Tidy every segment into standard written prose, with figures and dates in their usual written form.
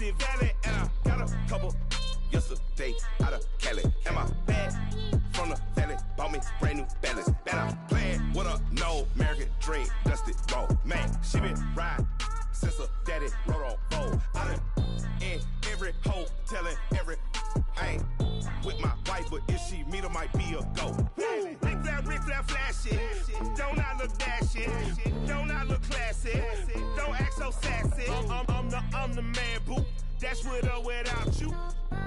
the valley, and I got a couple yesterday out of Cali. And my bag from the valley bought me brand new balance. And I'm playing with a no American dream, dusted road. Man, she been riding since her daddy rode on road. I done in every hole, telling every I ain't with my wife, but if she meet her, might be a go. Rick Flair flashing. Don't I look dashing? Don't I look classy? Don't act so sassy. I'm the man, boo. That's with or without you.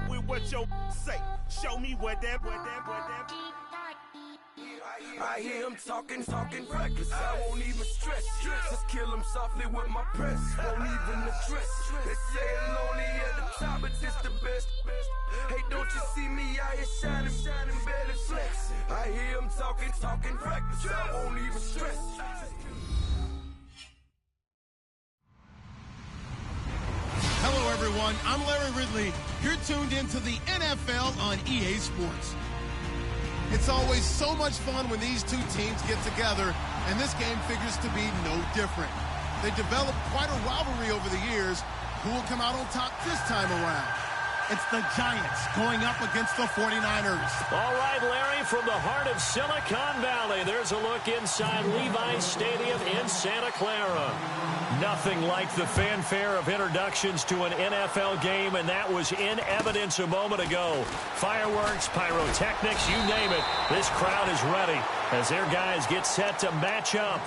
With what your say. Show me what that. I hear him talking reckless. I won't even stress. Just kill him softly with my press. Won't even address. They say I'm lonely at the top, but this the best. Hey, don't you see me out here shining, better flex. I hear him talking reckless. I won't even stress. Hello, everyone. I'm Larry Ridley. You're tuned into the NFL on EA Sports. It's always so much fun when these two teams get together, and this game figures to be no different. They developed quite a rivalry over the years. Who will come out on top this time around? It's the Giants going up against the 49ers. All right, Larry, from the heart of Silicon Valley, there's a look inside Levi's Stadium in Santa Clara. Nothing like the fanfare of introductions to an NFL game, and that was in evidence a moment ago. Fireworks, pyrotechnics, you name it. This crowd is ready as their guys get set to match up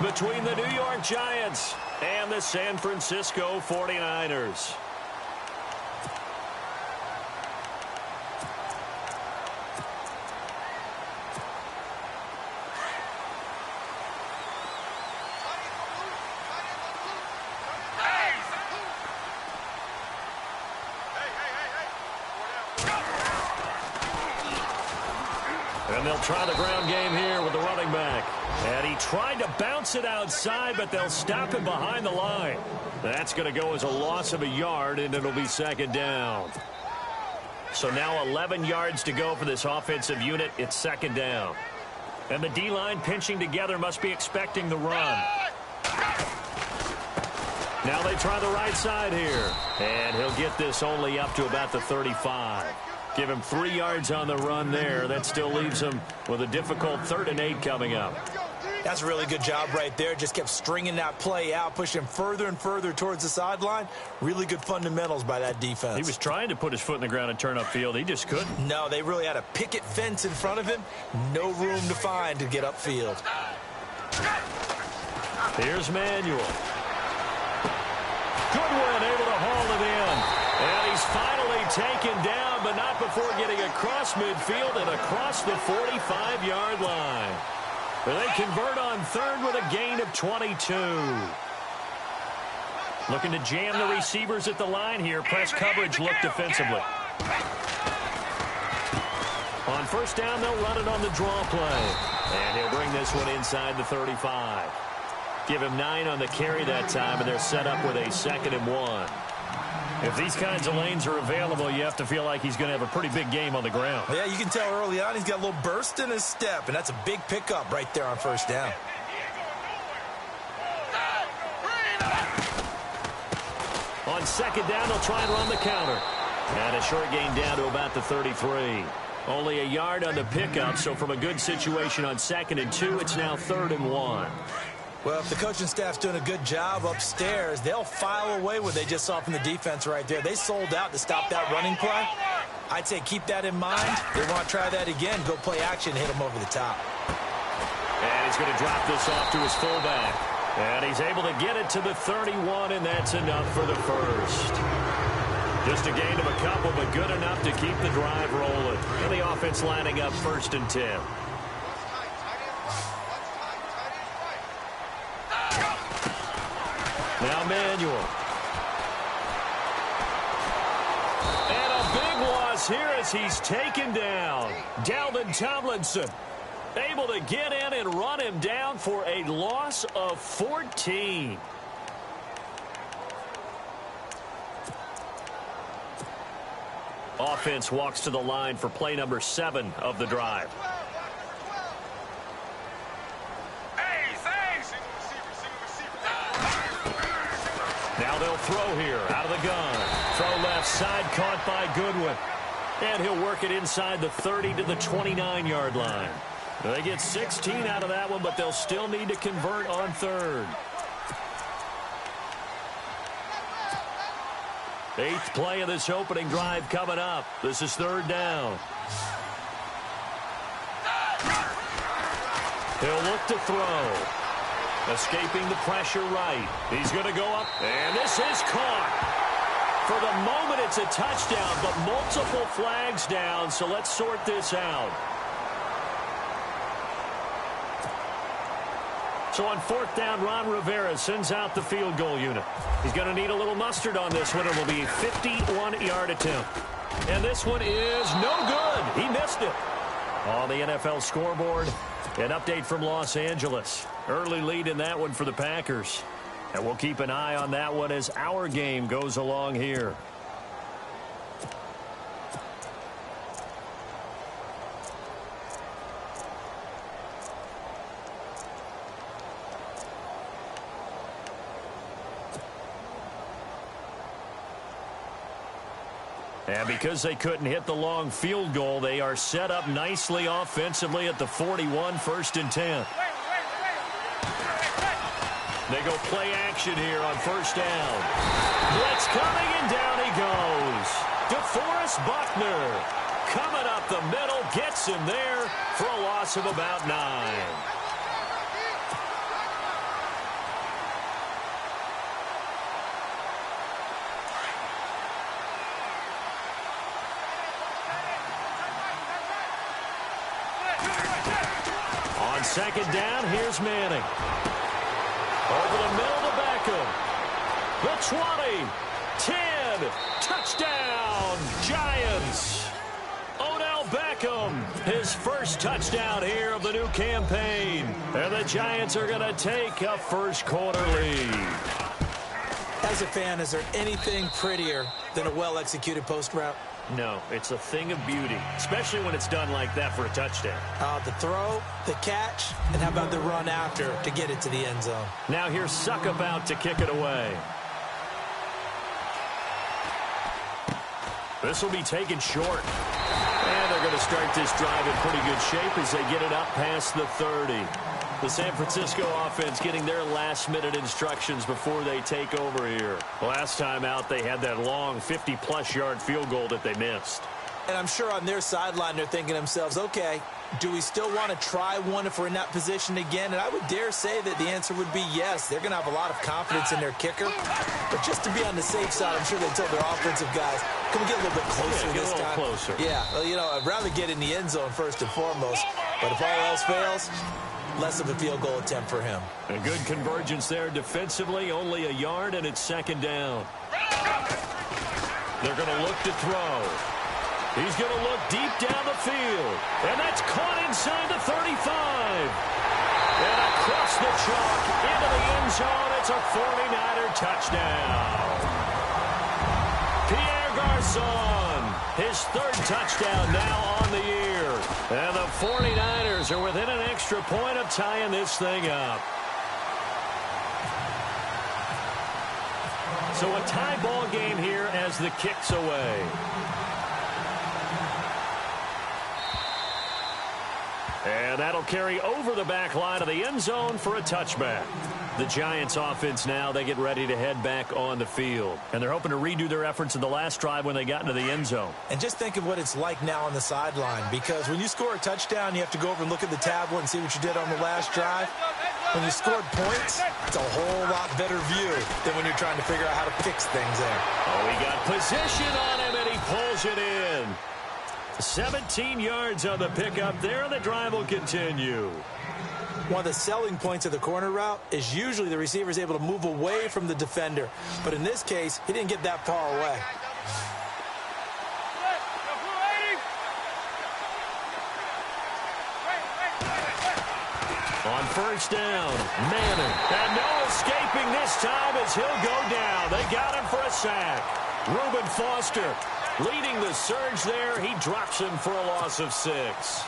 between the New York Giants and the San Francisco 49ers. And they'll try the ground game here with the running back. And he tried to bounce it outside, but they'll stop him behind the line. That's going to go as a loss of a yard, and it'll be second down. So now 11 yards to go for this offensive unit. It's second down. And the D-line pinching together must be expecting the run. Now they try the right side here. And he'll get this only up to about the 35. Give him 3 yards on the run there. That still leaves him with a difficult 3rd and 8 coming up. That's a really good job right there. Just kept stringing that play out, pushing him further and further towards the sideline. Really good fundamentals by that defense. He was trying to put his foot in the ground and turn upfield. He just couldn't. No, they really had a picket fence in front of him. No room to find to get upfield. Here's Manuel. Goodwin able to haul it in. And he's finally taken down, but not before getting across midfield and across the 45-yard line. They convert on 3rd with a gain of 22. Looking to jam the receivers at the line here. Press coverage look defensively. On 1st down, they'll run it on the draw play. And he'll bring this one inside the 35. Give him 9 on the carry that time, and they're set up with a 2nd and 1. If these kinds of lanes are available, you have to feel like he's going to have a pretty big game on the ground. Yeah, you can tell early on he's got a little burst in his step, and that's a big pickup right there on 1st down. On 2nd down, they'll try and run the counter. And a short gain down to about the 33. Only a yard on the pickup, so from a good situation on 2nd and 2, it's now 3rd and 1. Well, if the coaching staff's doing a good job upstairs, they'll file away what they just saw from the defense right there. They sold out to stop that running play. I'd say keep that in mind. They want to try that again. Go play action, hit them over the top. And he's going to drop this off to his fullback. And he's able to get it to the 31, and that's enough for the first. Just a gain of a couple, but good enough to keep the drive rolling. And the offense lining up 1st and 10. Now Manuel. And a big loss here as he's taken down. Dalvin Tomlinson able to get in and run him down for a loss of 14. Offense walks to the line for play number 7 of the drive. Now they'll throw here out of the gun. Throw left side, caught by Goodwin. And he'll work it inside the 30 to the 29-yard line. They get 16 out of that one, but they'll still need to convert on third. 8th play of this opening drive coming up. This is third down. He'll look to throw. Escaping the pressure right. He's going to go up, and this is caught. For the moment, it's a touchdown, but multiple flags down, so let's sort this out. So on 4th down, Ron Rivera sends out the field goal unit. He's going to need a little mustard on this one. It will be a 51-yard attempt. And this one is no good. He missed it. On the NFL scoreboard, an update from Los Angeles. Early lead in that one for the Packers. And we'll keep an eye on that one as our game goes along here. And because they couldn't hit the long field goal, they are set up nicely offensively at the 41, 1st and 10. They go play action here on 1st down. Blitz coming, and down he goes. DeForest Buckner coming up the middle, gets him there for a loss of about 9. On 2nd down, here's Manning. Over the middle to Beckham. The 20, 10, touchdown, Giants. Odell Beckham, his first touchdown here of the new campaign. And the Giants are going to take a first-quarter lead. As a fan, is there anything prettier than a well-executed post route? No, it's a thing of beauty, especially when it's done like that for a touchdown. The throw, the catch, and how about the run after to get it to the end zone? Now here's Shuckfit out to kick it away. This will be taken short. And they're going to start this drive in pretty good shape as they get it up past the 30. The San Francisco offense getting their last-minute instructions before they take over here. Last time out, they had that long 50-plus yard field goal that they missed. And I'm sure on their sideline they're thinking to themselves, okay, do we still want to try one if we're in that position again? And I would dare say that the answer would be yes. They're going to have a lot of confidence in their kicker. But just to be on the safe side, I'm sure they told their offensive guys, can we get a little bit closer this time? Closer. Yeah, well, you know, I'd rather get in the end zone first and foremost. But if all else fails, less of a field goal attempt for him. A good convergence there defensively, only a yard, and it's 2nd down. They're going to look to throw. He's going to look deep down the field, and that's caught inside the 35. And across the chalk into the end zone, it's a 49er touchdown. Pierre Garçon, his 3rd touchdown now on the year. And the 49ers are within an extra point of tying this thing up. So a tie ball game here as the kick's away. And that'll carry over the back line of the end zone for a touchback. The Giants offense now, they get ready to head back on the field. And they're hoping to redo their efforts in the last drive when they got into the end zone. And just think of what it's like now on the sideline, because when you score a touchdown, you have to go over and look at the tablet and see what you did on the last drive. When you scored points, it's a whole lot better view than when you're trying to figure out how to fix things there. Oh, he got position on him, and he pulls it in. 17 yards on the pickup there, and the drive will continue. One of the selling points of the corner route is usually the receiver is able to move away from the defender. But in this case, he didn't get that far away. On 1st down, Manning. And no escaping this time as he'll go down. They got him for a sack. Reuben Foster leading the surge there. He drops him for a loss of 6.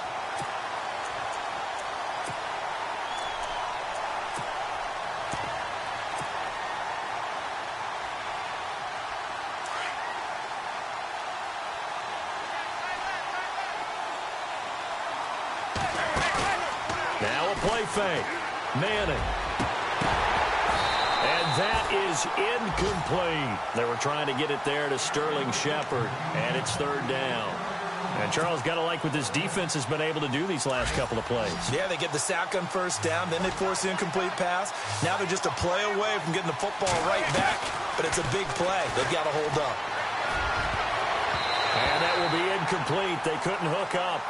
fake. Manning. And that is incomplete. They were trying to get it there to Sterling Shepard, and it's third down. And Charles, got to like what this defense has been able to do these last couple of plays. Yeah, they get the sack on first down, then they force the incomplete pass. Now they're just a play away from getting the football right back, but it's a big play. They've got to hold up. And that will be incomplete. They couldn't hook up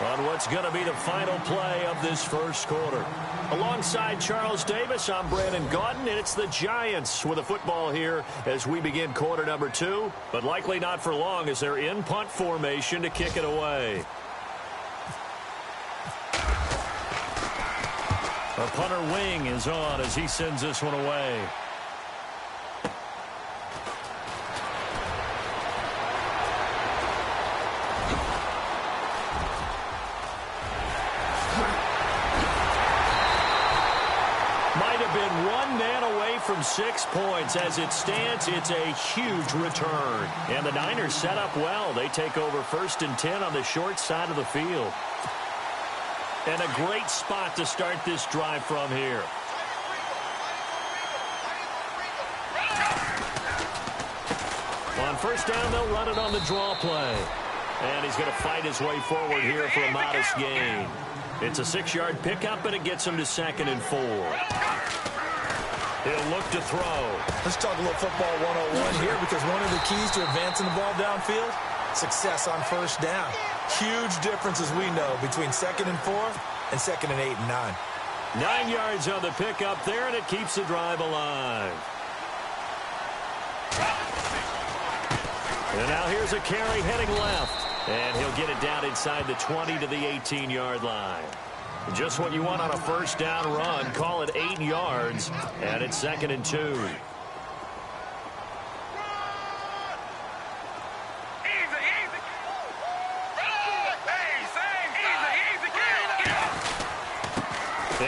on what's going to be the final play of this first quarter. Alongside Charles Davis, I'm Brandon Gaudin, and it's the Giants with a football here as we begin quarter number 2, but likely not for long as they're in punt formation to kick it away. Our punter Wing is on as he sends this one away. From 6 points. As it stands, it's a huge return. And the Niners set up well. They take over 1st and 10 on the short side of the field. And a great spot to start this drive from here. On first down, they'll run it on the draw play. And he's going to fight his way forward here for a modest gain. It's a 6-yard pickup, and it gets him to 2nd and 4. He'll look to throw. Let's talk a little football 101 here, because one of the keys to advancing the ball downfield, success on first down. Huge difference, as we know, between 2nd and 4 and 2nd and 8 and 9. 9 yards on the pickup there, and it keeps the drive alive. And now here's a carry heading left. And he'll get it down inside the 20 to the 18-yard line. Just what you want on a first down run. Call it 8 yards, and it's 2nd and 2. And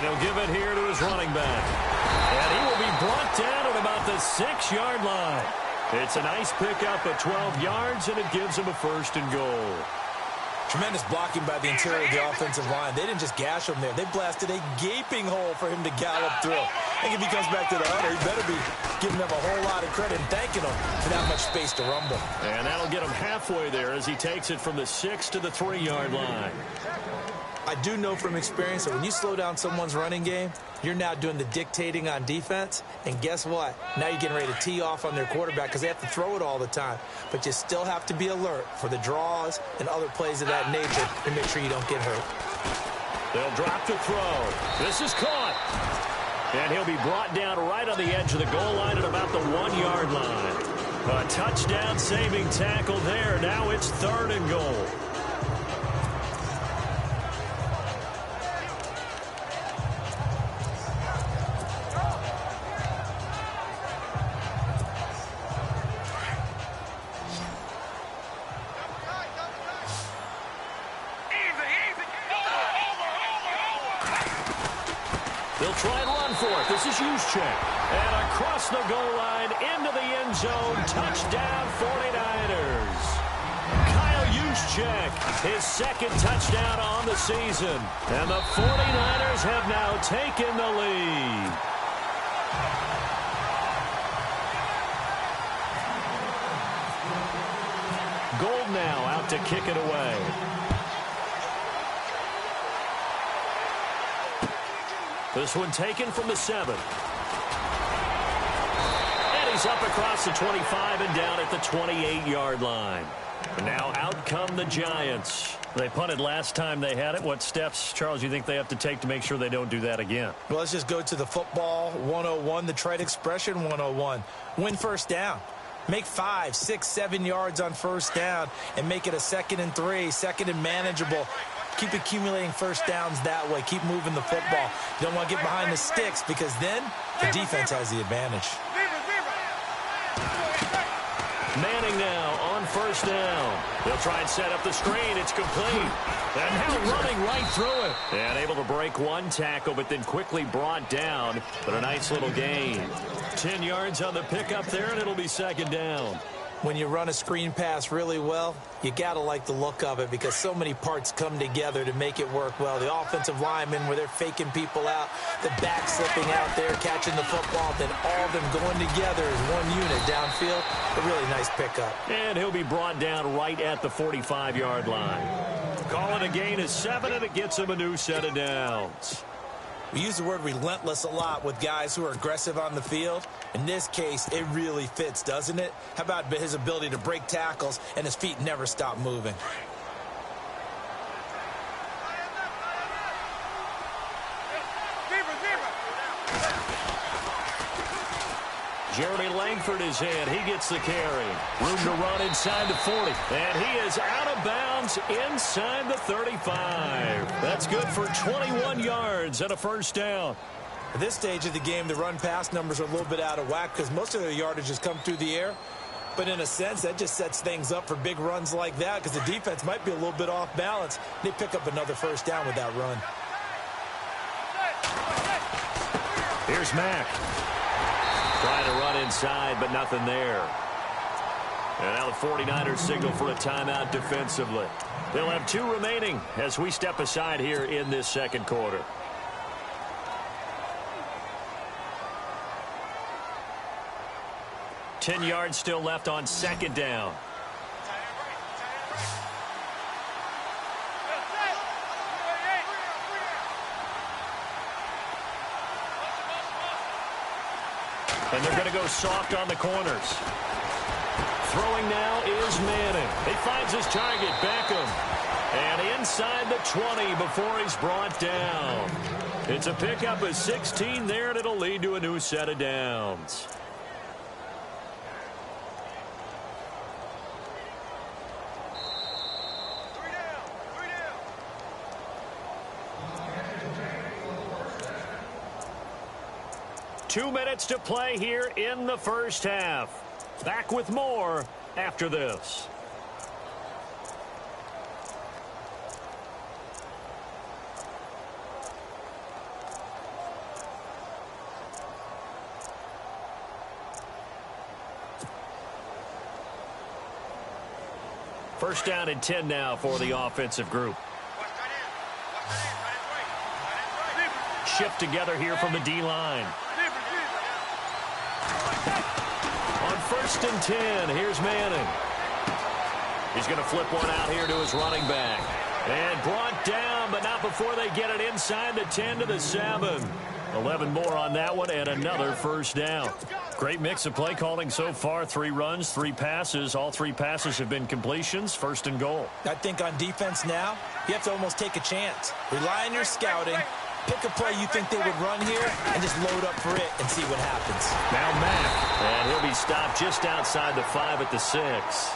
he'll give it here to his running back. And he will be brought down at about the 6-yard line. It's a nice pickup at 12 yards, and it gives him a 1st and goal. Tremendous blocking by the interior of the offensive line. They didn't just gash him there. They blasted a gaping hole for him to gallop through. I think if he comes back to the huddle, he better be giving them a whole lot of credit and thanking them for that much space to rumble. And that'll get him halfway there as he takes it from the 6 to the 3-yard line. I do know from experience that when you slow down someone's running game, you're now doing the dictating on defense. And guess what? Now you're getting ready to tee off on their quarterback because they have to throw it all the time. But you still have to be alert for the draws and other plays of that nature to make sure you don't get hurt. They'll drop to throw. This is caught. And he'll be brought down right on the edge of the goal line at about the 1-yard line. A touchdown saving tackle there. Now it's 3rd and goal. They'll try and run for it. This is Juszczyk. And across the goal line into the end zone. Touchdown 49ers. Kyle Juszczyk, his 2nd touchdown on the season. And the 49ers have now taken the lead. Gold now out to kick it away. This one taken from the 7. And he's up across the 25 and down at the 28-yard line. Now out come the Giants. They punted last time they had it. What steps, Charles, you think they have to take to make sure they don't do that again? Well, let's just go to the football 101, the trite expression 101. Win first down. Make 5, 6, 7 yards on first down and make it a 2nd and 3, 2nd and manageable. Keep accumulating first downs that way. Keep moving the football. You don't want to get behind the sticks because then the defense has the advantage. Manning now on first down. They'll try and set up the screen. It's complete. And now running right through it. And able to break one tackle, but then quickly brought down. But a nice little gain. 10 yards on the pickup there, and it'll be 2nd down. When you run a screen pass really well, you got to like the look of it because so many parts come together to make it work well. The offensive linemen where they're faking people out, the back slipping out there, catching the football, then all of them going together as one unit downfield. A really nice pickup. And he'll be brought down right at the 45-yard line. Calling a gain of 7, and it gets him a new set of downs. We use the word relentless a lot with guys who are aggressive on the field. In this case, it really fits, doesn't it? How about his ability to break tackles and his feet never stop moving? Jeremy Langford is in. He gets the carry. Room to run inside the 40. And he is out of bounds inside the 35. That's good for 21 yards and a first down. At this stage of the game, the run-pass numbers are a little bit out of whack because most of their yardage has come through the air. But in a sense, that just sets things up for big runs like that because the defense might be a little bit off balance. They pick up another first down with that run. Here's Mack. Trying to run inside, but nothing there. And now the 49ers signal for a timeout defensively. They'll have 2 remaining as we step aside here in this second quarter. Ten yards still left on second down. And they're going to go soft on the corners. Throwing now is Manning. He finds his target, Beckham. And inside the 20 before he's brought down. It's a pickup of 16 there, and it'll lead to a new set of downs. Two minutes to play here in the first half. Back with more after this. First down and 10 now for the offensive group. Shift together here from the D-line. On first and 10, here's Manning. He's going to flip one out here to his running back. And brought down, but not before they get it inside the 10 to the 7. 11 more on that one, and another first down. Great mix of play calling so far. 3 runs, 3 passes. All 3 passes have been completions. First and goal. I think on defense now, you have to almost take a chance. Rely on your scouting. Pick a play you think they would run here and just load up for it and see what happens. Now Mack, and he'll be stopped just outside the 5 at the 6.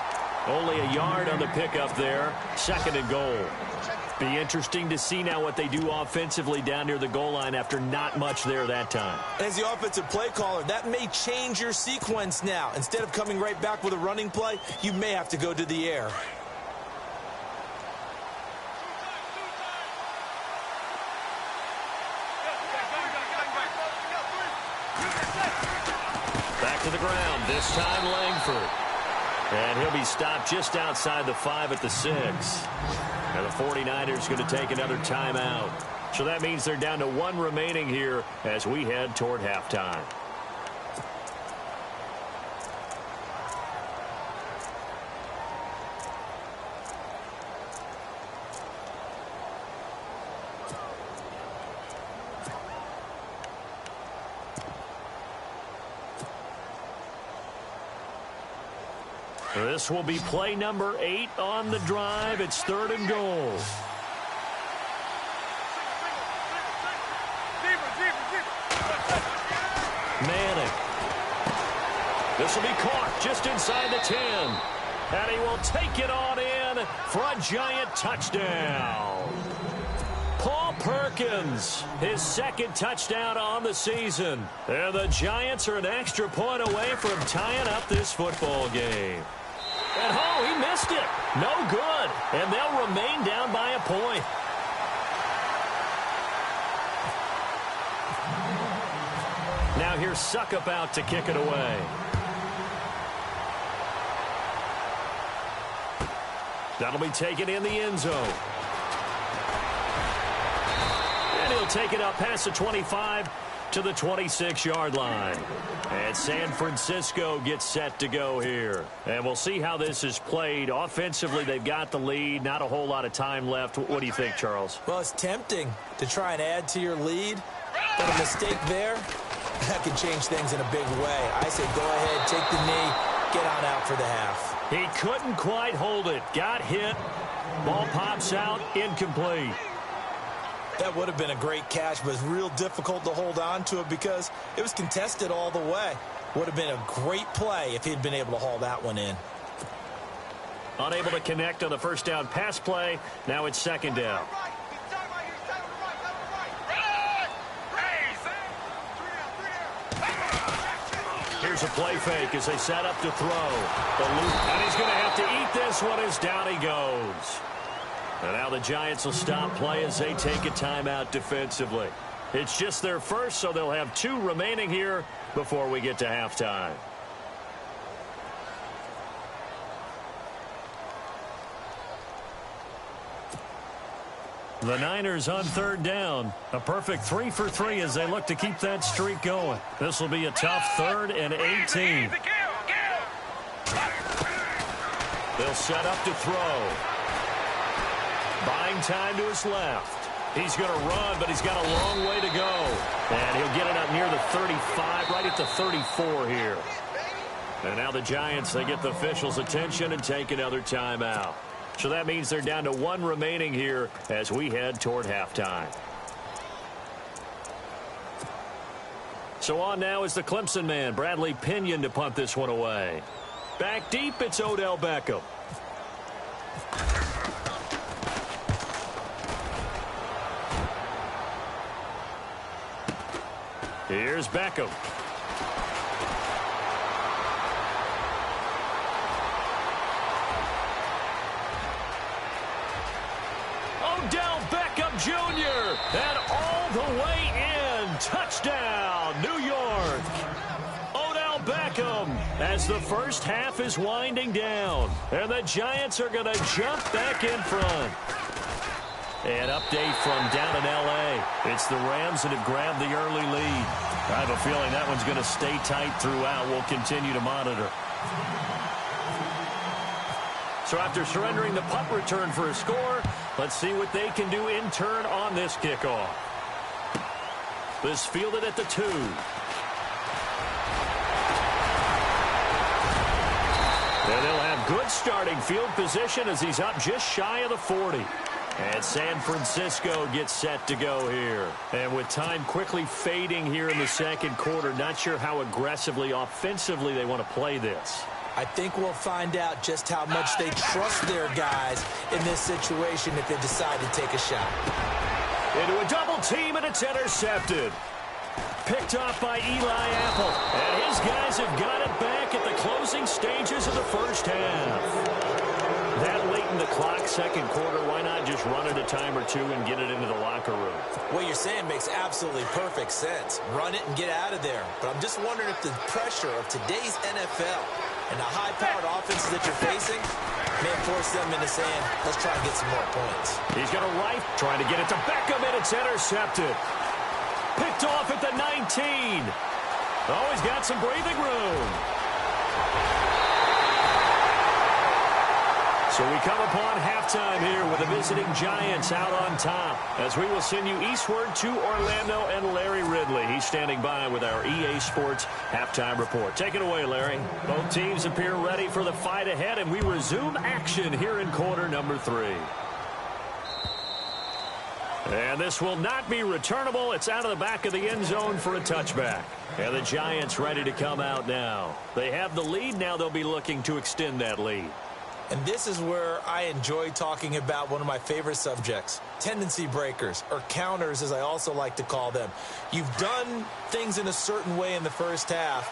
Only a yard on the pickup there. Second and goal. Be interesting to see now what they do offensively down near the goal line after not much there that time. As the offensive play caller, that may change your sequence now. Instead of coming right back with a running play, you may have to go to the air. Back to the ground, this time Langford. And he'll be stopped just outside the 5 at the 6. And the 49ers going to take another timeout. So that means they're down to 1 remaining here as we head toward halftime. This will be play number 8 on the drive. It's 3rd and goal. Manning. This will be caught just inside the 10. And he will take it on in for a giant touchdown. Paul Perkins, his 2nd touchdown on the season. And the Giants are an extra point away from tying up this football game. And oh, he missed it. No good. And they'll remain down by a point. Now here's Shuckfit out to kick it away. That'll be taken in the end zone. And he'll take it up past the 25 to the 26-yard line. And San Francisco gets set to go here. And we'll see how this is played. Offensively, they've got the lead. Not a whole lot of time left. What do you think, Charles? Well, it's tempting to try and add to your lead, but a mistake there, that can change things in a big way. I say go ahead, take the knee, get on out for the half. He couldn't quite hold it. Got hit. Ball pops out. Incomplete. That would have been a great catch, but it's real difficult to hold on to it because it was contested all the way. Would have been a great play if he'd been able to haul that one in. Unable to connect on the first down pass play. Now it's second down. Here's a play fake as they set up to throw. The loop, and he's going to have to eat this one as down he goes. And now the Giants will stop play as they take a timeout defensively. It's just their first, so they'll have 2 remaining here before we get to halftime. The Niners on third down. A perfect 3 for 3 as they look to keep that streak going. This will be a tough 3rd and 18. They'll set up to throw. Buying time to his left. He's going to run, but he's got a long way to go. And he'll get it up near the 35, right at the 34 here. And now the Giants, they get the officials' attention and take another timeout. So that means they're down to 1 remaining here as we head toward halftime. So on now is the Clemson man, Bradley Pinion, to punt this one away. Back deep, it's Odell Beckham. Here's Beckham. Odell Beckham Jr. and all the way in. Touchdown, New York. Odell Beckham as the first half is winding down. And the Giants are going to jump back in front. An update from down in L.A. It's the Rams that have grabbed the early lead. I have a feeling that one's going to stay tight throughout. We'll continue to monitor. So after surrendering the punt return for a score, let's see what they can do in turn on this kickoff. This fielded at the 2. And they'll have good starting field position as he's up just shy of the 40. And San Francisco gets set to go here. And with time quickly fading here in the second quarter, not sure how aggressively, offensively they want to play this. I think we'll find out just how much they trust their guys in this situation if they decide to take a shot. Into a double team, and it's intercepted. Picked off by Eli Apple. And his guys have got it back at the closing stages of the first half. That late in the clock, second quarter, why not just run it a time or 2 and get it into the locker room? What you're saying makes absolutely perfect sense. Run it and get out of there. But I'm just wondering if the pressure of today's NFL and the high-powered offenses that you're facing may force them into saying, let's try and get some more points. He's got a right, trying to get it to Beckham, and it's intercepted. Picked off at the 19. Oh, he's got some breathing room. So we come upon halftime here with the visiting Giants out on top as we will send you eastward to Orlando and Larry Ridley. He's standing by with our EA Sports halftime report. Take it away, Larry. Both teams appear ready for the fight ahead, and we resume action here in quarter number 3. And this will not be returnable. It's out of the back of the end zone for a touchback. And the Giants ready to come out now. They have the lead. Now they'll be looking to extend that lead. And this is where I enjoy talking about one of my favorite subjects, tendency breakers, or counters as I also like to call them. You've done things in a certain way in the first half,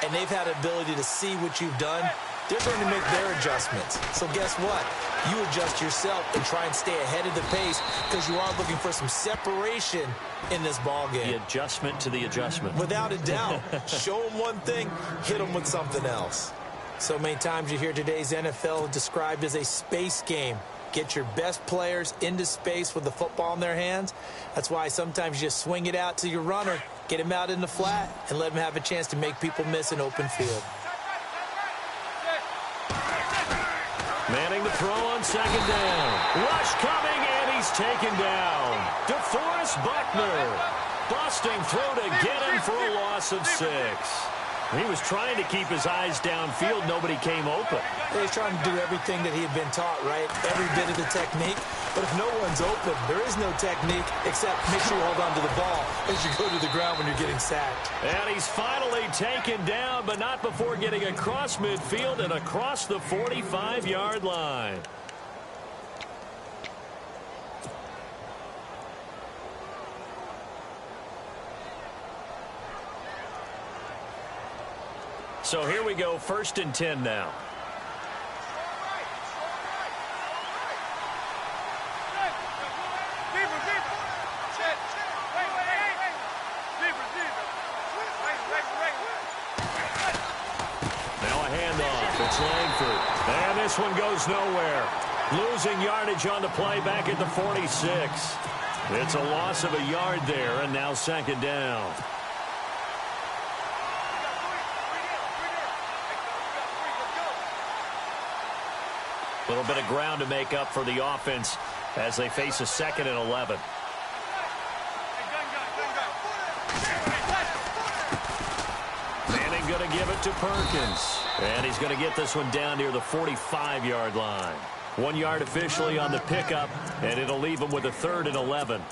and they've had the ability to see what you've done. They're going to make their adjustments. So guess what? You adjust yourself and try and stay ahead of the pace because you are looking for some separation in this ball game. The adjustment to the adjustment. Without a doubt. Show them one thing, hit them with something else. So many times you hear today's NFL described as a space game. Get your best players into space with the football in their hands. That's why sometimes you just swing it out to your runner, get him out in the flat, and let him have a chance to make people miss an open field. Manning to throw on second down. Rush coming, and he's taken down. DeForest Buckner busting through to get him for a loss of 6. He was trying to keep his eyes downfield. Nobody came open. He's trying to do everything that he had been taught, right? Every bit of the technique. But if no one's open, there is no technique except make sure you hold on to the ball as you go to the ground when you're getting sacked. And he's finally taken down, but not before getting across midfield and across the 45-yard line. So here we go, 1st and 10 now. Now a handoff. It's Langford. And this one goes nowhere. Losing yardage on the play back at the 46. It's a loss of a yard there, and now 2nd down. A little bit of ground to make up for the offense as they face a 2nd and 11. Manning going to give it to Perkins. And he's going to get this one down near the 45-yard line. 1 yard officially on the pickup, and it'll leave him with a 3rd and 11.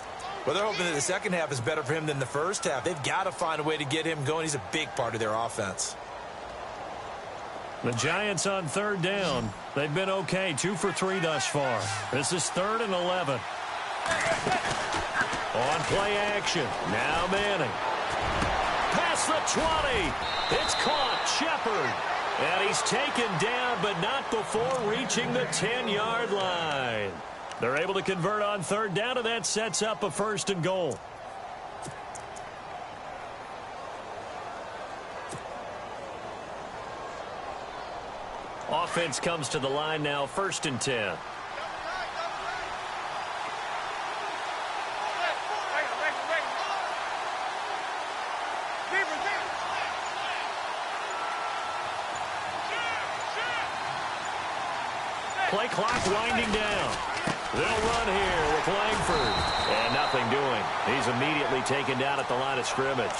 Well, they're hoping that the second half is better for him than the first half. They've got to find a way to get him going. He's a big part of their offense. The Giants on 3rd down. They've been okay, 2 for 3 thus far. This is 3rd and 11. On play action. Now Manning. Past the 20. It's caught. Shepard. And he's taken down, but not before reaching the 10-yard line. They're able to convert on 3rd down, and that sets up a 1st and goal. Offense comes to the line now, 1st and 10. Play clock winding down. They'll run here with Langford. And nothing doing. He's immediately taken down at the line of scrimmage.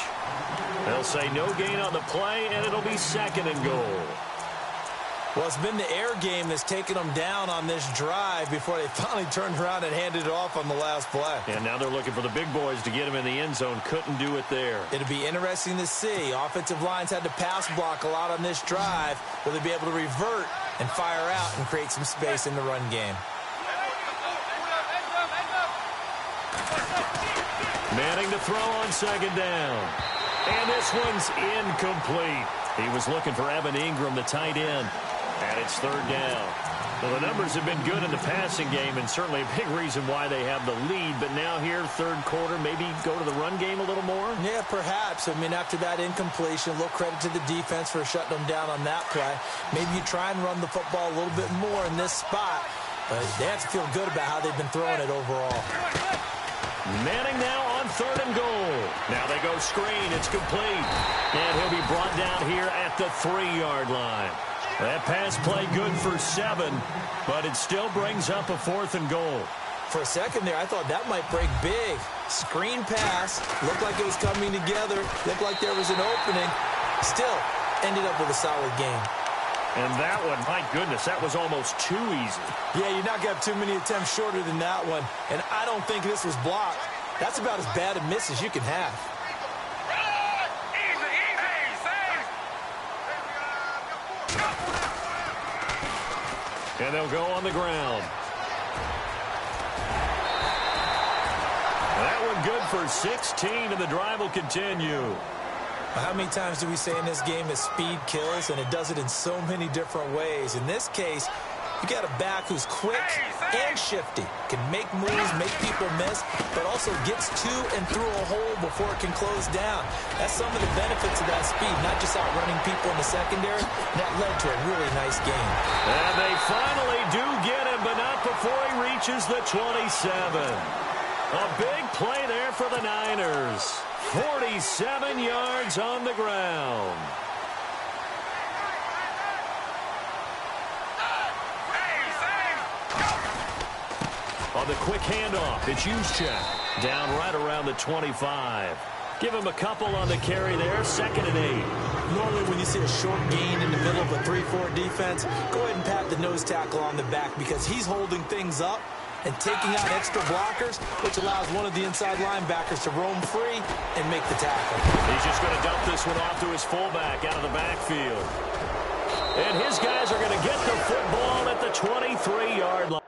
They'll say no gain on the play, and it'll be 2nd and goal. Well, it's been the air game that's taken them down on this drive before they finally turned around and handed it off on the last play. And now they're looking for the big boys to get him in the end zone. Couldn't do it there. It'll be interesting to see. Offensive lines had to pass block a lot on this drive. Will they be able to revert and fire out and create some space in the run game? Manning to throw on 2nd down. And this one's incomplete. He was looking for Evan Ingram, the tight end. And it's 3rd down. Well, the numbers have been good in the passing game, and certainly a big reason why they have the lead. But now here, 3rd quarter, maybe go to the run game a little more? Yeah, perhaps. I mean, after that incompletion, a little credit to the defense for shutting them down on that play. Maybe you try and run the football a little bit more in this spot. But they have to feel good about how they've been throwing it overall. Manning now on 3rd and goal. Now they go screen. It's complete. And he'll be brought down here at the 3-yard line. That pass play good for 7, but it still brings up a 4th and goal. For a second there, I thought that might break big. Screen pass. Looked like it was coming together. Looked like there was an opening. Still ended up with a solid game. And that one, my goodness, that was almost too easy. Yeah, you're not going to have too many attempts shorter than that one. And I don't think this was blocked. That's about as bad a miss as you can have. And they'll go on the ground. That one good for 16, and the drive will continue. How many times do we say in this game that speed kills, and it does it in so many different ways? In this case, You got a back who's quick and shifty, can make moves, make people miss, but also gets to and through a hole before it can close down. That's some of the benefits of that speed, not just outrunning people in the secondary. That led to a really nice game. And they finally do get him, but not before he reaches the 27. A big play there for the Niners. 47 yards on the ground. On the quick handoff, it's Juszczyk. Down right around the 25. Give him a couple on the carry there, 2nd and 8. Normally when you see a short gain in the middle of a 3-4 defense, go ahead and pat the nose tackle on the back because he's holding things up and taking out extra blockers, which allows one of the inside linebackers to roam free and make the tackle. He's just going to dump this one off to his fullback out of the backfield. And his guys are going to get the football at the 23-yard line.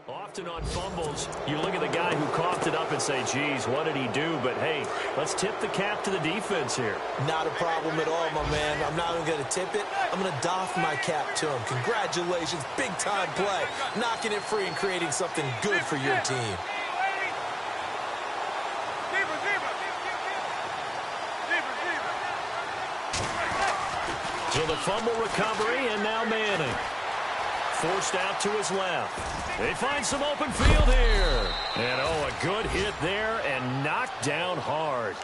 Often on fumbles, you look at the guy who coughed it up and say, geez, what did he do? But, hey, let's tip the cap to the defense here. Not a problem at all, my man. I'm not even going to tip it. I'm going to doff my cap to him. Congratulations, big-time play. Knocking it free and creating something good for your team. So the fumble recovery, and now Manning. Forced out to his left. They find some open field here. And, oh, a good hit there and knocked down hard.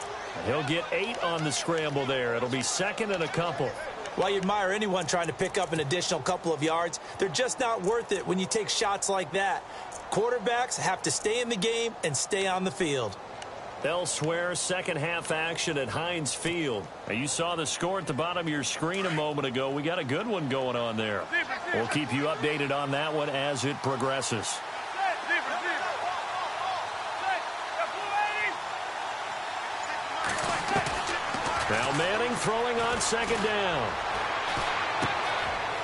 He'll get 8 on the scramble there. It'll be 2nd and a couple. While you admire anyone trying to pick up an additional couple of yards, they're just not worth it when you take shots like that. Quarterbacks have to stay in the game and stay on the field. Elsewhere, second half action at Heinz Field. Now, you saw the score at the bottom of your screen a moment ago. We got a good one going on there. We'll keep you updated on that one as it progresses. Now Manning throwing on 2nd down.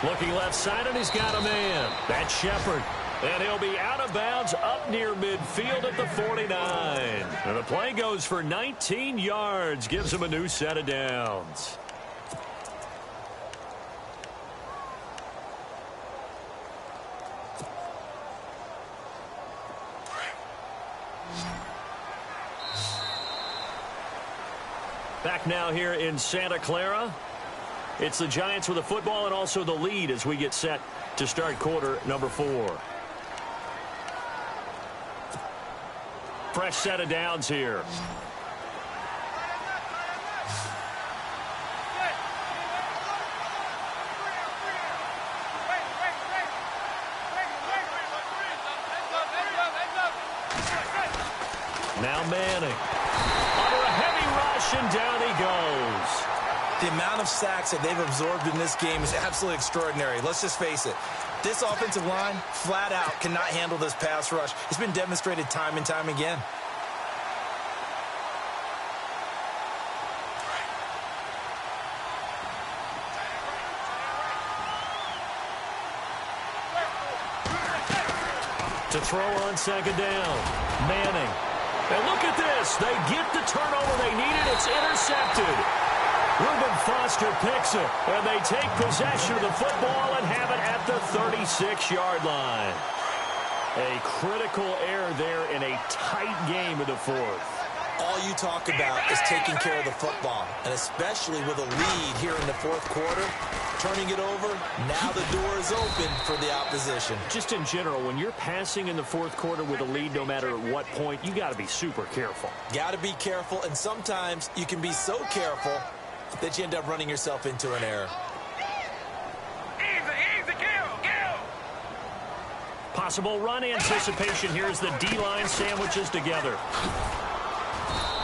Looking left side, and he's got a man. That's Shepard. And he'll be out of bounds up near midfield at the 49. And the play goes for 19 yards. Gives him a new set of downs. Back now here in Santa Clara. It's the Giants with the football and also the lead as we get set to start quarter number 4. Fresh set of downs here. Now Manning. Under a heavy rush, and down he goes. The amount of sacks that they've absorbed in this game is absolutely extraordinary. Let's just face it. This offensive line, flat out, cannot handle this pass rush. It's been demonstrated time and time again. To throw on 2nd down. Manning. And look at this. They get the turnover they needed. It's intercepted. Reuben Foster picks it, and they take possession of the football and have it at the 36-yard line. A critical error there in a tight game of the 4th. All you talk about is taking care of the football, and especially with a lead here in the 4th quarter, turning it over, now the door is open for the opposition. Just in general, when you're passing in the 4th quarter with a lead, no matter at what point, you got to be super careful. Got to be careful, and sometimes you can be so careful that you end up running yourself into an error. Possible run anticipation here as the D-line sandwiches together.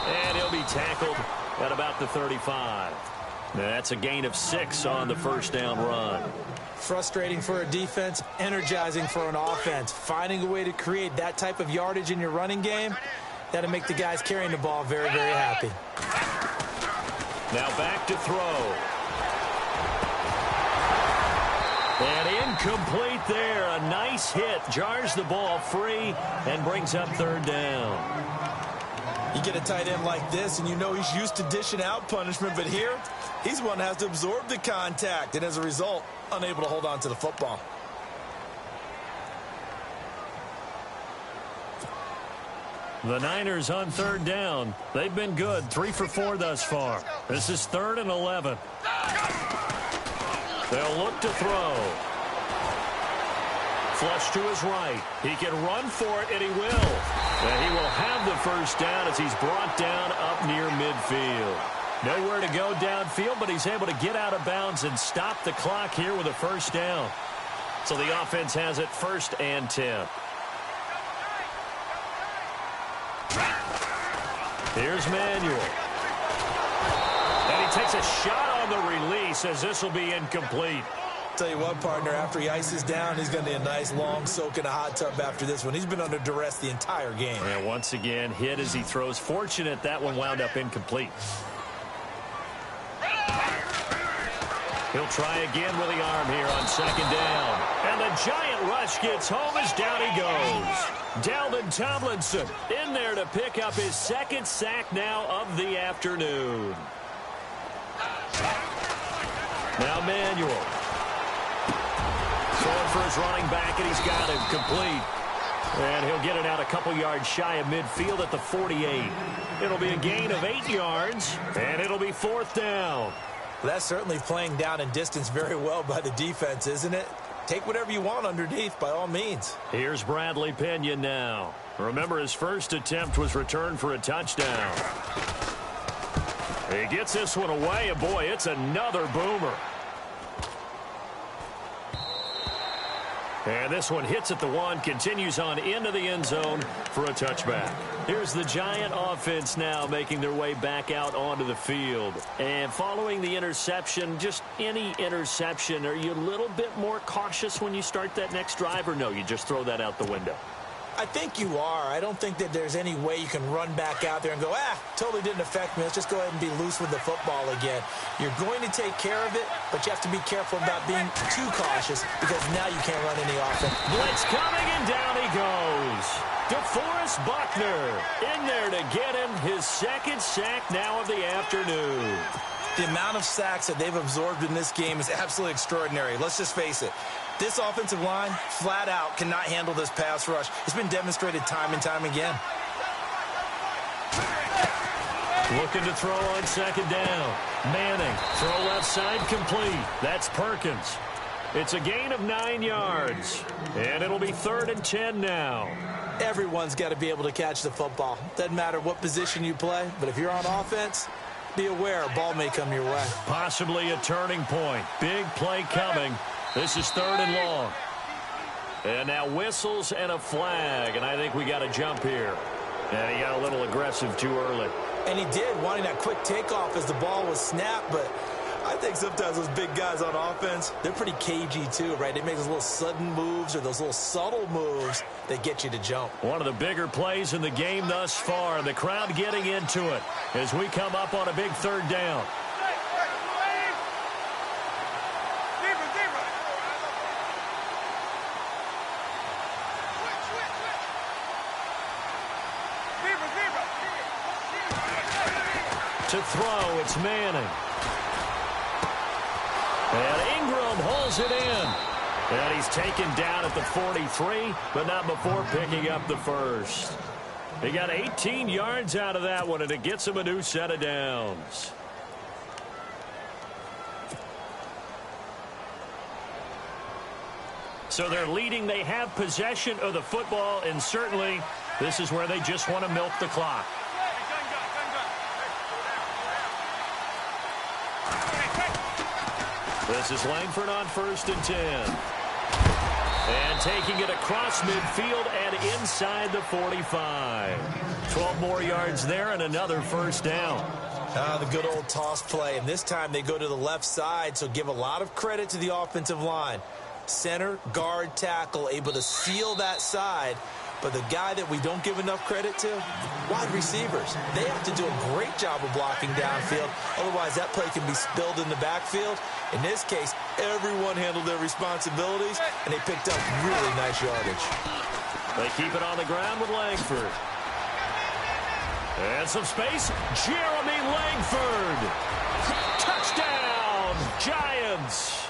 And he'll be tackled at about the 35. That's a gain of 6 on the first down run. Frustrating for a defense, energizing for an offense. Finding a way to create that type of yardage in your running game, that'll make the guys carrying the ball very, very happy. Now back to throw. And incomplete there. A nice hit. Jars the ball free and brings up 3rd down. You get a tight end like this, and you know he's used to dishing out punishment, but here, he's one that has to absorb the contact, and as a result, unable to hold on to the football. The Niners on third down. They've been good, 3 for 4 thus far. This is 3rd and 11. They'll look to throw. Flush to his right. He can run for it, and he will. And he will have the first down as he's brought down up near midfield. Nowhere to go downfield, but he's able to get out of bounds and stop the clock here with a first down. So the offense has it 1st and 10. Here's Manuel. And he takes a shot on the release as this will be incomplete. Tell you what, partner, after he ices down, he's going to need a nice long soak in a hot tub after this one. He's been under duress the entire game. And once again, hit as he throws. Fortunate that one wound up incomplete. He'll try again with the arm here on 2nd down. And the giant rush gets home as down he goes. Dalvin Tomlinson in there to pick up his 2nd sack now of the afternoon. Now Manuel. Throwing for his running back, and he's got him complete. And he'll get it out a couple yards shy of midfield at the 48. It'll be a gain of 8 yards, and it'll be 4th down. That's certainly playing down in distance very well by the defense, isn't it? Take whatever you want underneath, by all means. Here's Bradley Pinion now. Remember, his first attempt was returned for a touchdown. He gets this one away, and boy, it's another boomer. And this one hits at the 1, continues on into the end zone for a touchback. Here's the Giant offense now making their way back out onto the field. And following the interception, just any interception, are you a little bit more cautious when you start that next drive, or no, you just throw that out the window? I think you are. I don't think that there's any way you can run back out there and go, totally didn't affect me. Let's just go ahead and be loose with the football again. You're going to take care of it, but you have to be careful about being too cautious because now you can't run any offense. Blitz coming, and down he goes. DeForest Buckner in there to get him his 2nd sack now of the afternoon. The amount of sacks that they've absorbed in this game is absolutely extraordinary. Let's just face it. This offensive line, flat out, cannot handle this pass rush. It's been demonstrated time and time again. Looking to throw on 2nd down. Manning, throw left side complete. That's Perkins. It's a gain of 9 yards. And it'll be 3rd and 10 now. Everyone's got to be able to catch the football. Doesn't matter what position you play, but if you're on offense, be aware a ball may come your way. Possibly a turning point. Big play coming. This is 3rd and long. And now whistles and a flag, and I think we got a jump here. And he got a little aggressive too early. And he did, wanting that quick takeoff as the ball was snapped, but I think sometimes those big guys on offense, they're pretty cagey too, right? They make those little sudden moves or those little subtle moves that get you to jump. One of the bigger plays in the game thus far. The crowd getting into it as we come up on a big 3rd down. To throw, it's Manning. And Ingram holds it in. And he's taken down at the 43, but not before picking up the first. He got 18 yards out of that one, and it gets him a new set of downs. So they're leading. They have possession of the football, and certainly this is where they just want to milk the clock. This is Langford on 1st and 10. And taking it across midfield and inside the 45. 12 more yards there and another first down. The good old toss play. And this time they go to the left side, so give a lot of credit to the offensive line. Center, guard, tackle, able to seal that side. But the guy that we don't give enough credit to, wide receivers. They have to do a great job of blocking downfield. Otherwise, that play can be spilled in the backfield. In this case, everyone handled their responsibilities, and they picked up really nice yardage. They keep it on the ground with Langford. And some space. Jeremy Langford. Touchdown, Giants.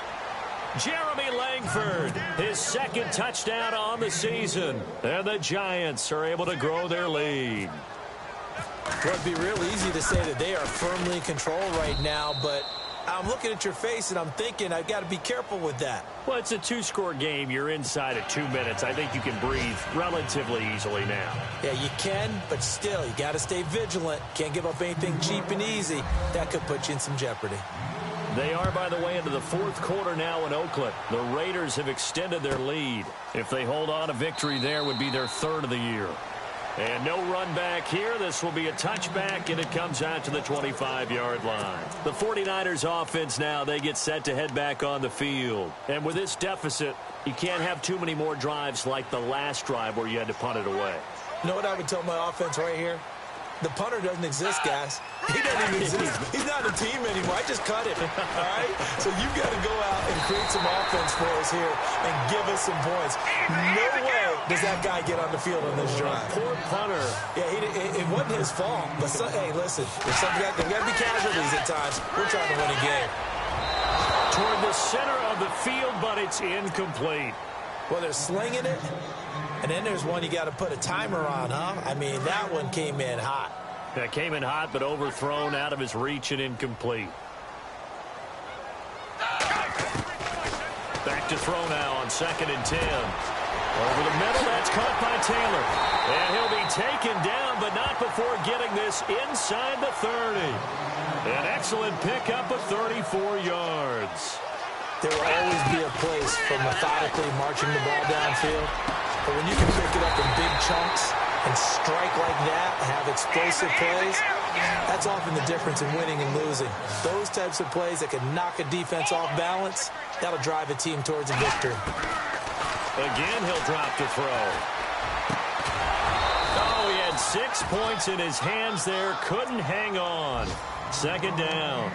Jeremy Langford, his second touchdown on the season. And the Giants are able to grow their lead. Well, it'd be real easy to say that they are firmly in control right now, but I'm looking at your face and I'm thinking I've got to be careful with that. Well, it's a two-score game. You're inside at 2 minutes. I think you can breathe relatively easily now. Yeah, you can, but still, you got to stay vigilant. Can't give up anything cheap and easy. That could put you in some jeopardy. They are, by the way, into the fourth quarter now in Oakland. The Raiders have extended their lead. If they hold on, a victory there would be their third of the year. And no run back here. This will be a touchback, and it comes out to the 25-yard line. The 49ers offense now, they get set to head back on the field. And with this deficit, you can't have too many more drives like the last drive where you had to punt it away. You know what I would tell my offense right here? The punter doesn't exist, guys. He doesn't even exist. He's not a team anymore. I just cut him, all right? So you've got to go out and create some offense for us here and give us some points. No way does that guy get on the field on this drive. Poor punter. Yeah, it wasn't his fault. But, hey, listen, there's got to be casualties at times. We're trying to win a game. Toward the center of the field, but it's incomplete. Well, they're slinging it. And then there's one you got to put a timer on, huh? I mean, that one came in hot. That came in hot, but overthrown, out of his reach and incomplete. Back to throw now on 2nd and 10. Over the middle, that's caught by Taylor. And he'll be taken down, but not before getting this inside the 30. An excellent pickup of 34 yards. There will always be a place for methodically marching the ball downfield. But when you can pick it up in big chunks and strike like that and have explosive plays, that's often the difference in winning and losing. Those types of plays that can knock a defense off balance, that'll drive a team towards a victory. Again, he'll drop to throw. Oh, he had 6 points in his hands there. Couldn't hang on. 2nd down.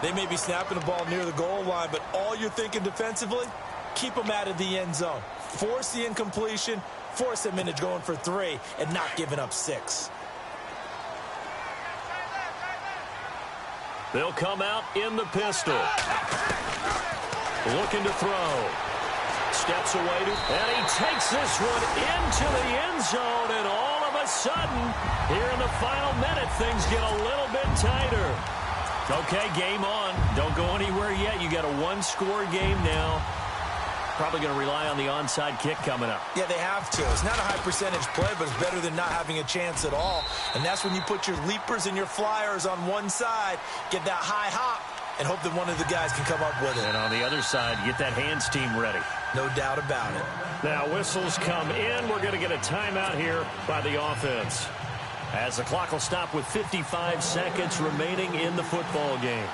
They may be snapping the ball near the goal line, but all you're thinking defensively, keep them out of the end zone. Force the incompletion, force them into going for 3, and not giving up 6. They'll come out in the pistol. Looking to throw. Steps away, and he takes this one into the end zone, and all of a sudden, here in the final minute, things get a little bit tighter. Okay, game on. Don't go anywhere yet. You got a one-score game now. Probably going to rely on the onside kick coming up. Yeah, they have to. It's not a high percentage play, but it's better than not having a chance at all. And that's when you put your leapers and your flyers on one side, get that high hop, and hope that one of the guys can come up with it. And on the other side, get that hands team ready. No doubt about it. Now whistles come in. We're going to get a timeout here by the offense, as the clock will stop with 55 seconds remaining in the football game.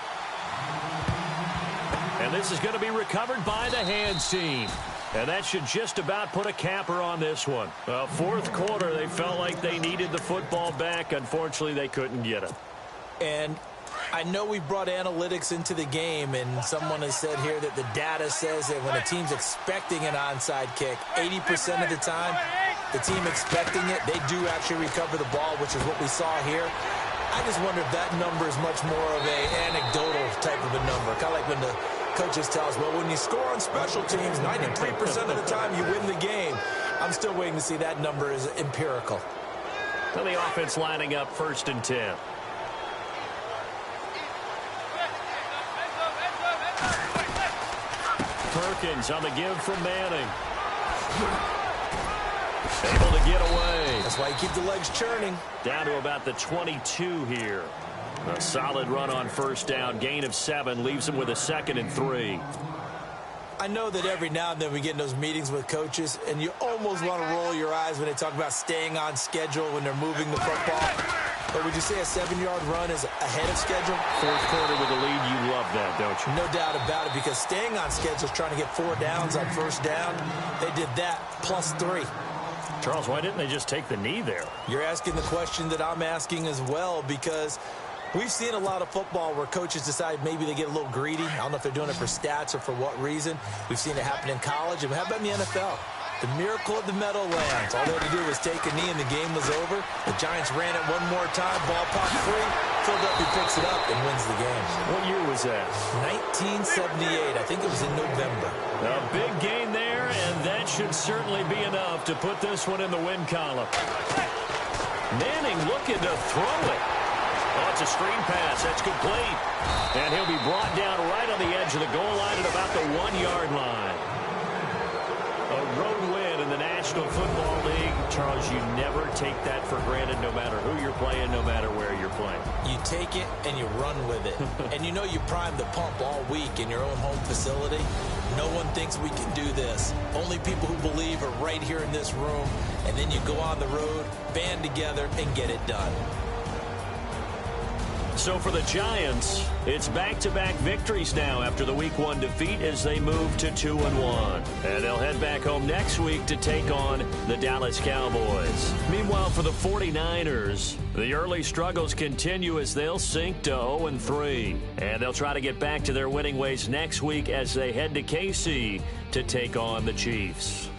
And this is going to be recovered by the hands team. And that should just about put a capper on this one. Fourth quarter, they felt like they needed the football back. Unfortunately, they couldn't get it. And I know we brought analytics into the game, and someone has said here that the data says that when a team's expecting an onside kick, 80% of the time, the team expecting it, they do actually recover the ball, which is what we saw here. I just wonder if that number is much more of an anecdotal type of a number. Kind of like when the coaches tell us, well, when you score on special teams, 93% of the time you win the game. I'm still waiting to see that number is empirical. Well, the offense lining up 1st and 10. Perkins on the give from Manning. Able to get away. That's why you keep the legs churning. Down to about the 22 here. A solid run on 1st down. Gain of 7 leaves him with a 2nd and 3. I know that every now and then we get in those meetings with coaches, and you almost want to roll your eyes when they talk about staying on schedule when they're moving the football. But would you say a 7-yard run is ahead of schedule? Fourth quarter with a lead, you love that, don't you? No doubt about it, because staying on schedule is trying to get 4 downs on 1st down. They did that plus 3. Charles, why didn't they just take the knee there? You're asking the question that I'm asking as well, because we've seen a lot of football where coaches decide maybe they get a little greedy. I don't know if they're doing it for stats or for what reason. We've seen it happen in college. And how about in the NFL? The miracle of the Meadowlands. All they had to do was take a knee and the game was over. The Giants ran it one more time. Ball popped free. Philadelphia picks it up and wins the game. What year was that? 1978. I think it was in November. A big gain there, and that should certainly be enough to put this one in the win column. Manning looking to throw it. Oh, it's a screen pass. That's complete. And he'll be brought down right on the edge of the goal line at about the 1-yard line. A road win in the National Football League. Charles, you never take that for granted no matter who you're playing, no matter where you're playing. You take it and you run with it. And you know you primed the pump all week in your own home facility. No one thinks we can do this. Only people who believe are right here in this room. And then you go on the road, band together, and get it done. So for the Giants, it's back-to-back victories now after the Week 1 defeat as they move to 2-1. And they'll head back home next week to take on the Dallas Cowboys. Meanwhile, for the 49ers, the early struggles continue as they'll sink to 0-3. And they'll try to get back to their winning ways next week as they head to KC to take on the Chiefs.